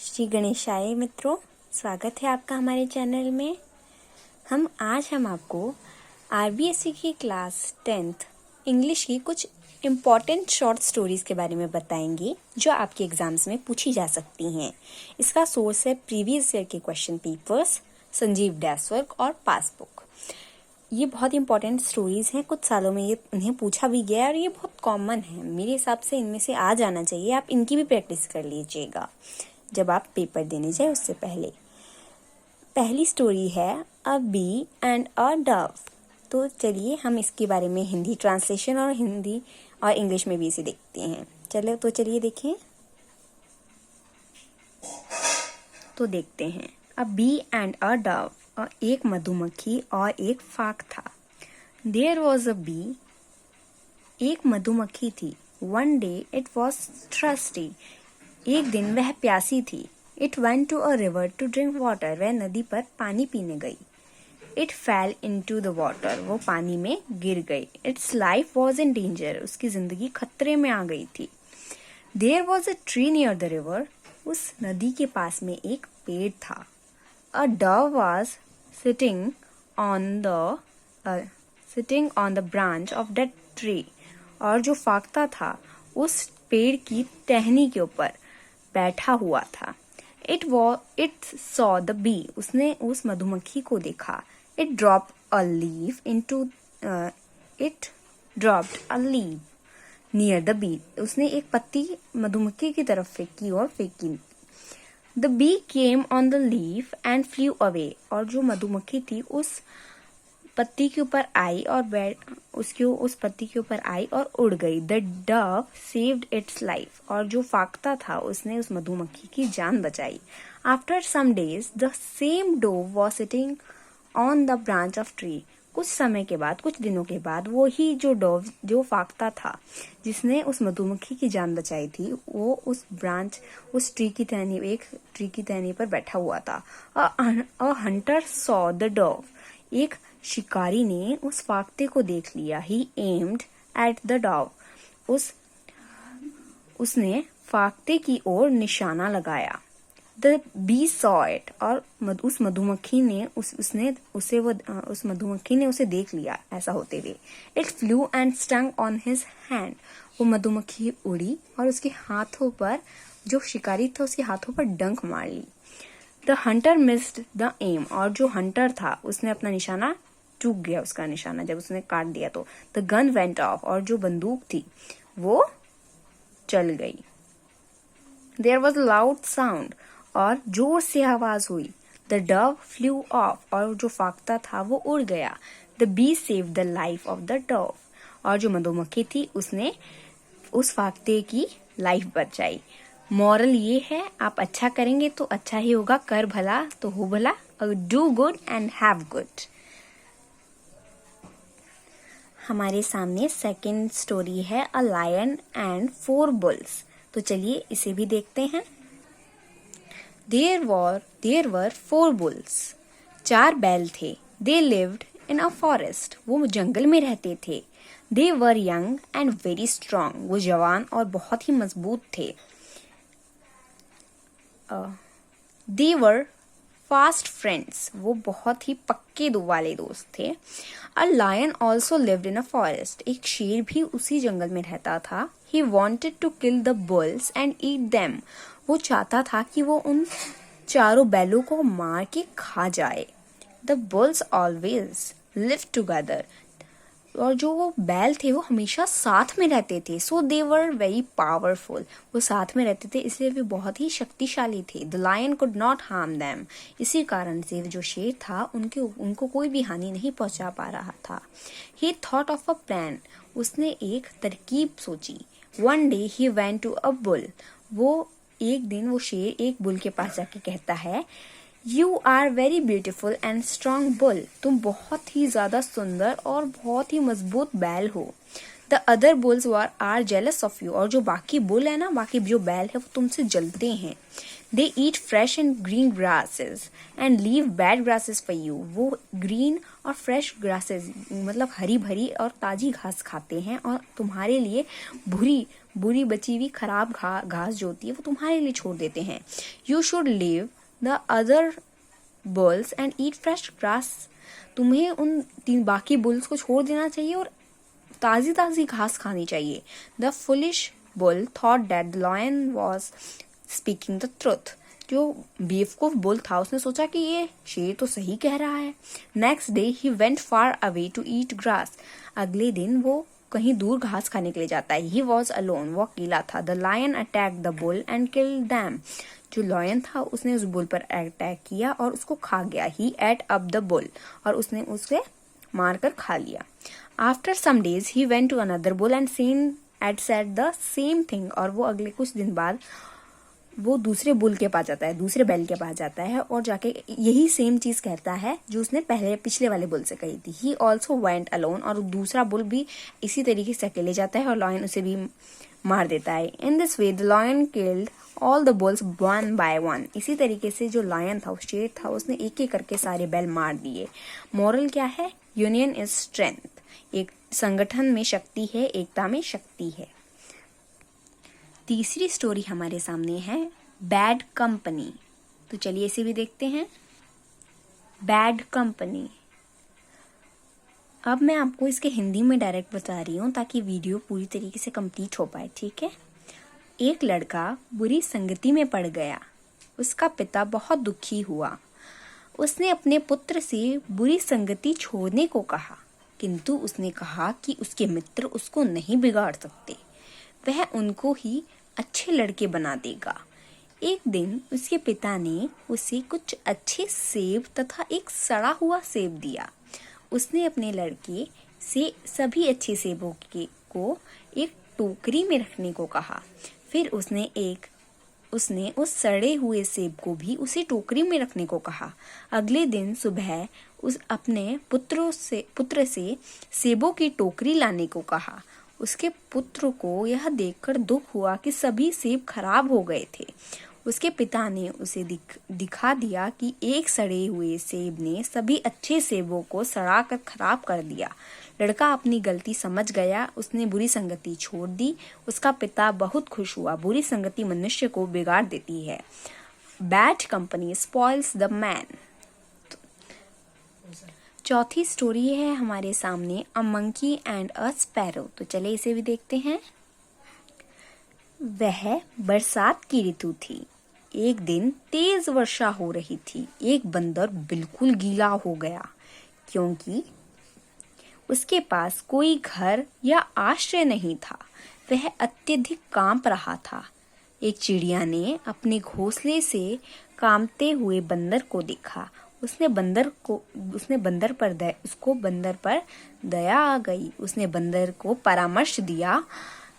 श्री गणेशाय मित्रों, स्वागत है आपका हमारे चैनल में। आज हम आपको आरबीएससी की क्लास 10th इंग्लिश की कुछ इम्पॉर्टेंट शॉर्ट स्टोरीज के बारे में बताएंगे जो आपके एग्जाम्स में पूछी जा सकती हैं। इसका सोर्स है प्रीवियस ईयर के question papers, Sanjeev desk work और पासबुक। ये बहुत इंपॉर्टेंट स्टोरीज हैं, कुछ सालों में ये उन्हें पूछा भी गया है और ये बहुत कॉमन है। मेरे हिसाब से इनमें से आ जाना चाहिए। आप इनकी भी प्रैक्टिस कर लीजिएगा जब आप पेपर देने जाए उससे पहले। पहली स्टोरी है अ बी एंड अ डव। तो चलिए हम इसके बारे में हिंदी ट्रांसलेशन और हिंदी और इंग्लिश में भी इसे देखते हैं। चलिए देखें। तो देखते हैं। अ बी एंड अ डव, एक मधुमक्खी और एक फाक था। देयर वॉज अ बी, एक मधुमक्खी थी। One day it was thirsty, एक दिन वह प्यासी थी। It went to a river to drink water, वह नदी पर पानी पीने गई। It fell into the water, वो पानी में गिर गई। Its life was in danger, उसकी जिंदगी खतरे में आ गई थी। There was a tree near the river, उस नदी के पास में एक पेड़ था। A dove was sitting on the branch of that tree, और जो फाख्ता था उस पेड़ की टहनी के ऊपर बैठा हुआ था। इट सॉ द बी, उसने उस मधुमक्खी को देखा। It dropped a leaf near the bee, उसने एक पत्ती मधुमक्खी की तरफ फेंकी। The bee came on the leaf and flew away, और जो मधुमक्खी थी उस पत्ती के ऊपर आई और उस पत्ती के ऊपर आई और उड़ गई। The Dove saved it's life, और जो फाख्ता था उसने उस मधुमक्खी की जान बचाई। After some days the same dove was sitting on the branch of tree, कुछ समय के बाद, कुछ दिनों के बाद, वो ही जो फाख्ता था जिसने उस मधुमक्खी की जान बचाई थी, वो उस ट्री की टहनी पर बैठा हुआ था। अ हंटर सॉ द डव, एक शिकारी ने उस फाख्ते को देख लिया। ही एम्ड एट द डव, उसने फाख्ते की ओर निशाना लगाया। द बी सॉ इट, और उस मधुमक्खी ने उसे देख लिया ऐसा होते हुए। It flu and stung on his hand, वो मधुमक्खी उड़ी और उसके हाथों पर, जो शिकारी था उसके हाथों पर डंक मार ली। The hunter missed the aim, और जो हंटर था उसने अपना निशाना, चूक गया उसका निशाना जब उसने काट दिया तो। द गन वेंट ऑफ, और जो बंदूक थी वो चल गई। देयर वॉज लाउड साउंड, और जोर से आवाज हुई। द डव फ्लू ऑफ, और जो फाख्ता था वो उड़ गया। The bee save the life of the dove, और जो मधुमक्खी थी उसने उस फाख्ते की लाइफ बचाई। मॉरल ये है, आप अच्छा करेंगे तो अच्छा ही होगा, कर भला तो हो भला। Do good and have good. हमारे सामने सेकंड स्टोरी है अ लायन एंड 4 बुल्स। तो चलिए इसे भी देखते हैं। देयर वर 4 बुल्स, 4 बैल थे। They lived in a forest, वो जंगल में रहते थे। They were young and very strong, वो जवान और बहुत ही मजबूत थे। दे वर फास्ट फ्रेंड्स, वो बहुत ही पक्के वाले दोस्त थे। A lion also lived in a forest, एक शेर भी उसी जंगल में रहता था। He wanted to kill the bulls and eat them, वो चाहता था कि वो उन 4 बैलों को मार के खा जाए। The bulls always live together, और जो वो बैल थे वो हमेशा साथ में रहते थे। सो दे वर वेरी पावरफुल, वो साथ में रहते थे इसलिए वे बहुत ही शक्तिशाली थे। The lion could not harm them, इसी कारण से जो शेर था उनको कोई भी हानि नहीं पहुंचा पा रहा था। He thought of a plan, उसने एक तरकीब सोची। One day he went to a bull, एक दिन वो शेर एक बुल के पास जाके कहता है, you are very beautiful and strong bull, तुम बहुत ही ज्यादा सुंदर और बहुत ही मजबूत बैल हो। The other bulls are jealous of you, और जो बाकी बुल है ना, बाकी जो बैल है वो तुमसे जलते हैं। They eat fresh and green grasses and leave bad grasses for you, वो ग्रीन और फ्रेश ग्रासेस मतलब हरी भरी और ताजी घास खाते हैं और तुम्हारे लिए बुरी बची हुई खराब घास जो होती है वो तुम्हारे लिए छोड़ देते हैं। You should leave the other bulls and eat fresh grass. तुम्हें उन 3 बाकी बुल्स को छोड़ देना चाहिए और ताजी ताजी घास खानी चाहिए। The foolish bull thought that the lion was speaking the truth. जो बेवकूफ बुल था उसने सोचा कि ये शेर तो सही कह रहा है। Next day he went far away to eat grass. अगले दिन वो कहीं दूर घास खाने के लिए जाता है। ही वॉज अलोन, वो अकेला था। The lion attack the bull and killed them. जो लायन था उसने उस बुल पर अटैक किया और उसको खा गया। He ate up the bull, और उसने उसे मारकर खा लिया। After some days he went to another bull and seen at said the same thing. और वो अगले कुछ दिन बाद वो दूसरे बुल के पास जाता है, दूसरे बैल के पास जाता है और जाके यही सेम चीज कहता है जो उसने पिछले वाले बुल से कही थी। ही ऑल्सो वेंट अलोन, और दूसरा बुल भी इसी तरीके से अकेले जाता है और लायन उसे भी मार देता है। In this way the lion killed all the bulls one by one. इसी तरीके से जो लायन था, उस शेर था, उसने एक एक करके सारे बैल मार दिए। मॉरल क्या है? Union is strength. एक संगठन में शक्ति है, एकता में शक्ति है। तीसरी स्टोरी हमारे सामने है बैड कंपनी। तो चलिए इसे भी देखते हैं। Bad company. अब मैं आपको इसके हिंदी में डायरेक्ट बता रही हूँ ताकि वीडियो पूरी तरीके से कंप्लीट हो पाए, ठीक है। एक लड़का बुरी संगति में पड़ गया। उसका पिता बहुत दुखी हुआ। उसने अपने पुत्र से बुरी संगति छोड़ने को कहा, किंतु उसने कहा कि उसके मित्र उसको नहीं बिगाड़ सकते, वह उनको ही अच्छे लड़के बना देगा। एक दिन उसके पिता ने उसे कुछ अच्छे सेब तथा एक सड़ा हुआ सेब दिया। उसने अपने लड़के से सभी अच्छे सेबों को एक टोकरी में रखने को कहा। फिर उसने उस सड़े हुए सेब को भी उसी टोकरी में रखने को कहा। अगले दिन सुबह उस अपने पुत्र से सेबों की टोकरी लाने को कहा। उसके पुत्र को यह देखकर दुख हुआ कि सभी सेब खराब हो गए थे। उसके पिता ने उसे दिखा दिया कि एक सड़े हुए सेब ने सभी अच्छे सेबों को सड़ा कर खराब कर दिया। लड़का अपनी गलती समझ गया। उसने बुरी संगति छोड़ दी। उसका पिता बहुत खुश हुआ। बुरी संगति मनुष्य को बिगाड़ देती है। Bad company spoils the man. चौथी स्टोरी है हमारे सामने a monkey and a sparrow. तो चले इसे भी देखते हैं। वह बरसात की ऋतु थी। एक दिन तेज वर्षा हो रही थी। एक बंदर बिल्कुल गीला हो गया क्योंकि उसके पास कोई घर या आश्रय नहीं था। वह अत्यधिक कांप रहा था। एक चिड़िया ने अपने घोंसले से कांपते हुए बंदर को देखा। उसको बंदर पर दया आ गई। उसने बंदर को परामर्श दिया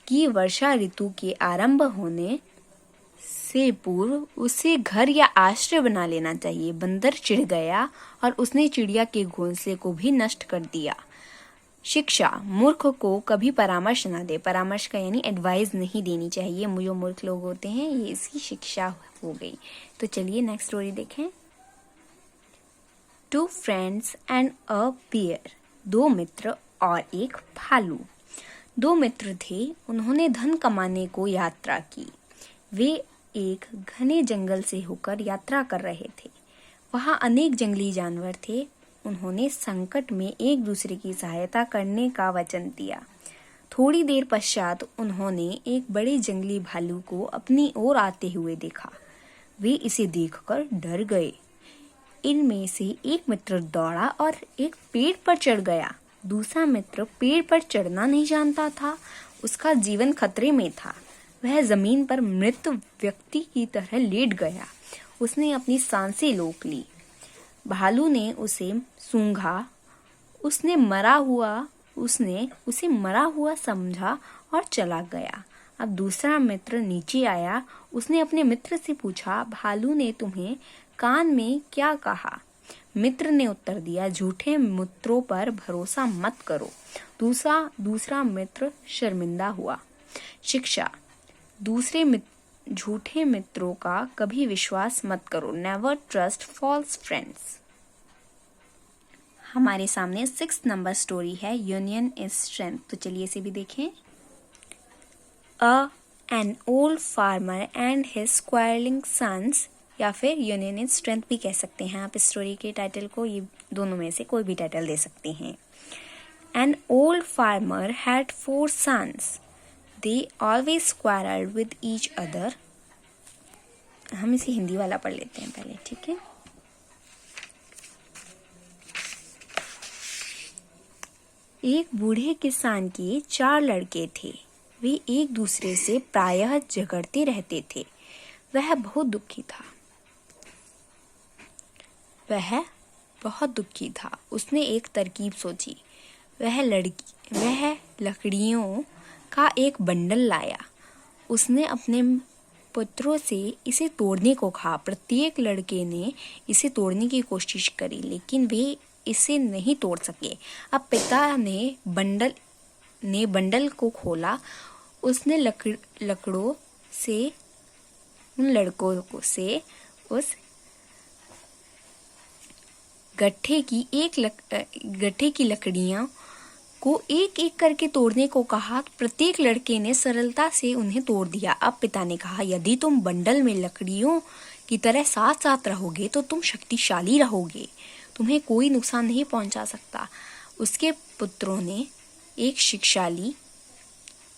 कि वर्षा ऋतु के आरंभ होने से पूर्व उसे घर या आश्रय बना लेना चाहिए। बंदर चिढ़ गया और उसने चिड़िया के घोंसले को भी नष्ट कर दिया। शिक्षा, मूर्ख को कभी परामर्श ना दे। परामर्श का यानी एडवाइस नहीं देनी चाहिए। जो मूर्ख लोग होते हैं, ये इसकी शिक्षा हो गई। तो चलिए नेक्स्ट स्टोरी देखें। 2 फ्रेंड्स एंड अ बियर। 2 मित्र और एक भालू। 2 मित्र थे। उन्होंने धन कमाने को यात्रा की। वे एक घने जंगल से होकर यात्रा कर रहे थे। वहाँ अनेक जंगली जानवर थे। उन्होंने संकट में एक दूसरे की सहायता करने का वचन दिया। थोड़ी देर पश्चात उन्होंने एक बड़े जंगली भालू को अपनी ओर आते हुए देखा। वे इसे देखकर डर गए। इनमें से एक मित्र दौड़ा और एक पेड़ पर चढ़ गया। दूसरा मित्र पेड़ पर चढ़ना नहीं जानता था। उसका जीवन खतरे में था। वह जमीन पर मृत व्यक्ति की तरह लेट गया। उसने अपनी सांसें रोक ली। भालू ने उसे सूंघा। उसने उसे मरा हुआ समझा और चला गया। अब दूसरा मित्र नीचे आया। उसने अपने मित्र से पूछा, भालू ने तुम्हें कान में क्या कहा? मित्र ने उत्तर दिया, झूठे मित्रों पर भरोसा मत करो। दूसरा मित्र शर्मिंदा हुआ। शिक्षा, झूठे मित्रों का कभी विश्वास मत करो। Never trust false friends. हमारे सामने 6 नंबर स्टोरी है यूनियन इज स्ट्रेंथ। तो चलिए इसे भी देखें। A an old farmer and his quarrelling sons, या फिर यूनियन इन स्ट्रेंथ भी कह सकते हैं आप इस स्टोरी के टाइटल को, ये दोनों में से कोई भी टाइटल दे सकते हैं। N old farmer had 4 sons. They always quarreled with each other. हम इसे हिंदी वाला पढ़ लेते हैं पहले, ठीक है। एक बूढ़े किसान के 4 लड़के थे। वे एक दूसरे से प्रायः झगड़ते रहते थे। वह बहुत दुखी था। उसने एक तरकीब सोची। वह लकड़ियों का एक बंडल लाया। उसने अपने पुत्रों से इसे तोड़ने को कहा। प्रत्येक लड़के ने इसे तोड़ने की कोशिश करी, लेकिन वे इसे नहीं तोड़ सके। अब पिता ने बंडल को खोला। उसने लड़कों से उस गट्ठे की लकड़ियां को एक एक करके तोड़ने को कहा। प्रत्येक लड़के ने सरलता से उन्हें तोड़ दिया। अब पिता ने कहा, यदि तुम बंडल में लकड़ियों की तरह साथ साथ रहोगे तो तुम शक्तिशाली रहोगे। तुम्हें कोई नुकसान नहीं पहुंचा सकता। उसके पुत्रों ने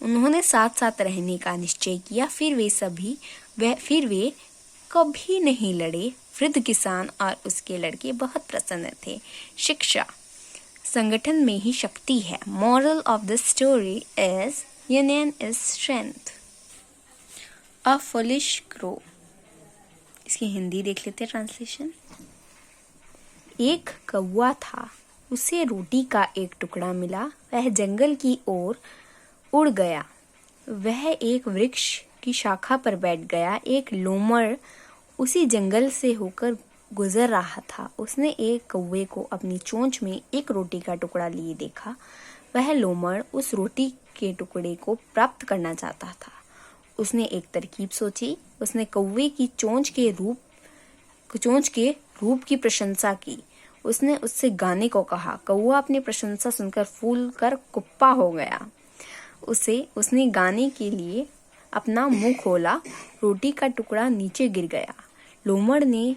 उन्होंने साथ साथ रहने का निश्चय किया। फिर वे कभी नहीं लड़े। वृद्ध किसान और उसके लड़के बहुत प्रसन्न थे। शिक्षा संगठन में ही शक्ति है। Moral of the story is union is strength. A foolish crow. इसकी हिंदी देख लेते हैं ट्रांसलेशन। एक कौवा था। उसे रोटी का एक टुकड़ा मिला। वह जंगल की ओर उड़ गया। वह एक वृक्ष की शाखा पर बैठ गया। एक लोमड़ उसी जंगल से होकर गुजर रहा था। उसने एक कौवे को अपनी चोंच में एक रोटी का टुकड़ा लिए देखा। वह लोमड़ उस रोटी के टुकड़े को प्राप्त करना चाहता था। उसने एक तरकीब सोची। उसने कौवे की चोंच के रूप की प्रशंसा की। उसने उससे गाने को कहा। कौवा अपनी प्रशंसा सुनकर फूल कर कुप्पा हो गया। उसने गाने के लिए अपना मुंह खोला। रोटी का टुकड़ा नीचे गिर गया। लोमड़ ने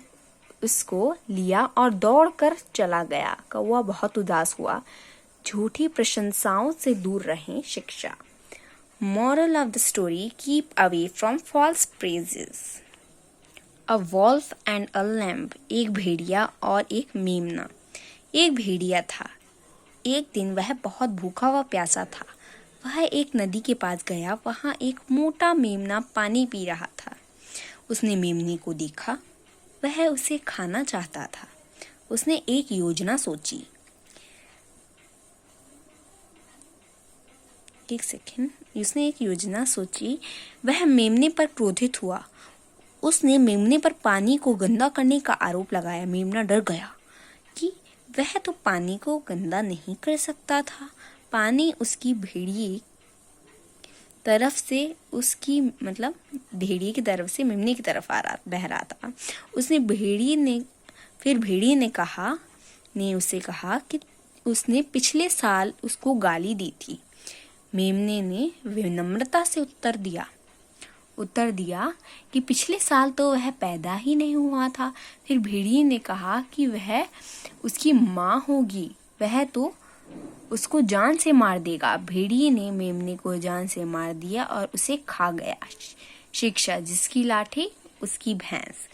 उसको लिया और दौड़कर चला गया। कौवा बहुत उदास हुआ। झूठी प्रशंसाओं से दूर रहें। शिक्षा Moral of the story, keep away from false praises. A wolf and a lamb. एक भेड़िया और एक मेमना। एक भेड़िया था। एक दिन वह बहुत भूखा व प्यासा था। वह एक नदी के पास गया। वहाँ एक मोटा मेमना पानी पी रहा था। उसने मेमने को देखा। वह उसे खाना चाहता था। उसने एक योजना सोची। वह मेमने पर क्रोधित हुआ। उसने मेमने पर पानी को गंदा करने का आरोप लगाया। मेमना डर गया कि वह तो पानी को गंदा नहीं कर सकता था। पानी उसकी भेड़िए की तरफ से मेमने की तरफ बह रहा था। भेड़िए ने उसे कहा कि उसने पिछले साल उसको गाली दी थी। मेमने ने विनम्रता से उत्तर दिया कि पिछले साल तो वह पैदा ही नहीं हुआ था। फिर भेड़िए ने कहा कि वह उसकी माँ होगी, वह तो उसको जान से मार देगा। भेड़िए ने मेमने को जान से मार दिया और उसे खा गया। शिक्षा जिसकी लाठी उसकी भैंस।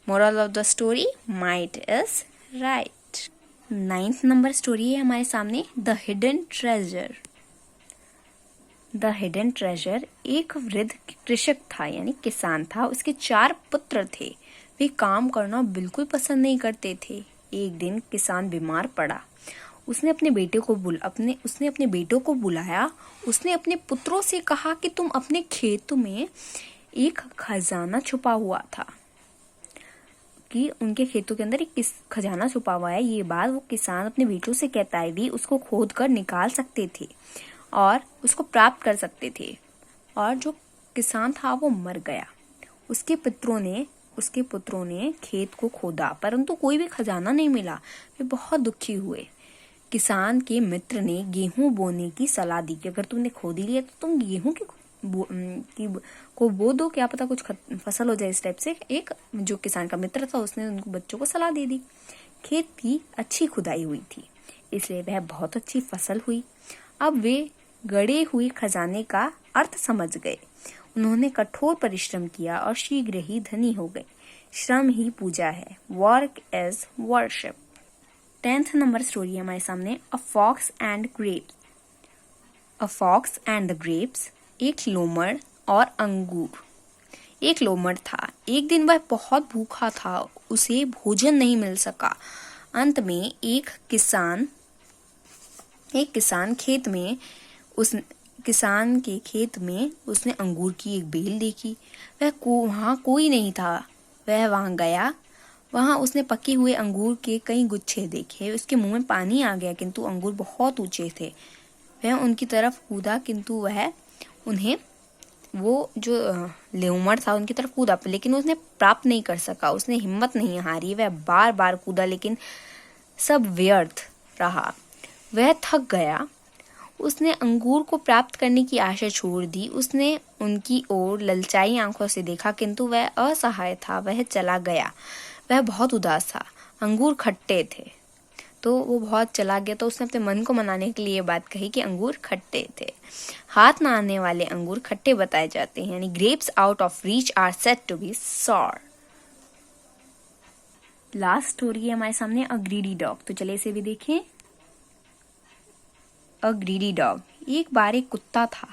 Moral of the story, might is right. 9th number story है हमारे सामने, the hidden treasure. The hidden treasure एक वृद्ध कृषक था, यानी किसान था। उसके 4 पुत्र थे। वे काम करना बिल्कुल पसंद नहीं करते थे। एक दिन किसान बीमार पड़ा। उसने अपने बेटों को बुलाया। उसने अपने पुत्रों से कहा कि तुम अपने खेत में एक खजाना छुपा हुआ था, कि उनके खेतों के अंदर एक खजाना छुपा हुआ है। ये बात वो किसान अपने बेटों से कहता है। वे उसको खोद कर निकाल सकते थे और उसको प्राप्त कर सकते थे। और जो किसान था वो मर गया। उसके पुत्रों ने खेत को खोदा, परंतु कोई भी खजाना नहीं मिला। वे बहुत दुखी हुए। किसान के मित्र ने गेहूं बोने की सलाह दी कि अगर तुमने खोद ही लिया तो तुम गेहूं को बो दो, क्या पता कुछ फसल हो जाए, इस टाइप से एक जो किसान का मित्र था उसने उनको बच्चों को सलाह दे दी। खेत की अच्छी खुदाई हुई थी, इसलिए वह बहुत अच्छी फसल हुई। अब वे गड़े हुए खजाने का अर्थ समझ गए। उन्होंने कठोर परिश्रम किया और शीघ्र ही धनी हो गए। श्रम ही पूजा है, work is worship. 10th number story है हमारे सामने, a fox and grapes. A fox and the grapes. एक लोमड़ और अंगूर। एक लोमड़ था। एक दिन वह बहुत भूखा था, उसे भोजन नहीं मिल सका। अंत में एक किसान के खेत में उसने अंगूर की एक बेल देखी। वहाँ कोई नहीं था। वह वहां गया। वहां उसने पके हुए अंगूर के कई गुच्छे देखे। उसके मुंह में पानी आ गया, किंतु अंगूर बहुत ऊंचे थे। वह उनकी तरफ कूदा, किंतु वह उन्हें वो जो लोमड़ था उनकी तरफ कूदा, लेकिन उसने प्राप्त नहीं कर सका। उसने हिम्मत नहीं हारी। वह बार बार कूदा, लेकिन सब व्यर्थ रहा। वह थक गया। उसने अंगूर को प्राप्त करने की आशा छोड़ दी। उसने उनकी ओर ललचाई आंखों से देखा, किंतु वह असहाय था। वह चला गया। वह बहुत उदास था। अंगूर खट्टे थे, तो वो बहुत चला गया। तो उसने अपने मन को मनाने के लिए ये बात कही कि अंगूर खट्टे थे। हाथ ना आने वाले अंगूर खट्टे बताए जाते हैं, यानी grapes out of reach are said to be sour. Last story है हमारे सामने, अ ग्रीडी डॉग। तो चले इसे भी देखें। A greedy dog. एक बार एक कुत्ता था।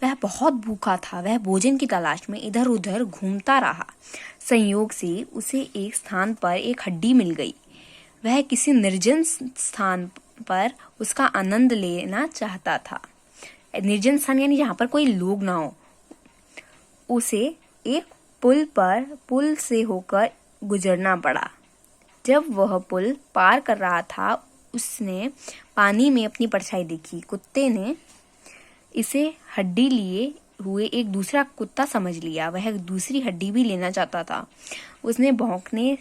वह बहुत भूखा था। वह भोजन की तलाश में इधर उधर घूमता रहा। संयोग से उसे एक स्थान पर एक हड्डी मिल गई। वह किसी निर्जन स्थान पर उसका आनंद लेना चाहता था। निर्जन स्थान यानी जहाँ पर कोई लोग ना हो। उसे एक पुल से होकर गुजरना पड़ा। जब वह पुल पार कर रहा था, उसने पानी में अपनी परछाई देखी। कुत्ते ने इसे हड्डी लिए हुए एक दूसरा कुत्ता समझ लिया। वह दूसरी हड्डी भी लेना चाहता था। उसने भौंकने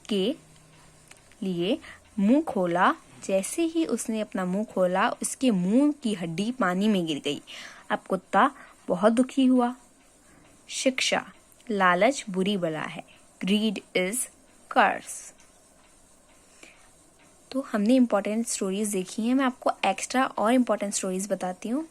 के लिए मुंह खोला। जैसे ही उसने अपना मुंह खोला, उसके मुंह की हड्डी पानी में गिर गई। अब कुत्ता बहुत दुखी हुआ। शिक्षा, लालच बुरी बला है। ग्रीड इज कर्स। तो हमने इम्पोर्टेंट स्टोरीज देखी हैं। मैं आपको एक्स्ट्रा और इम्पोर्टेंट स्टोरीज बताती हूँ।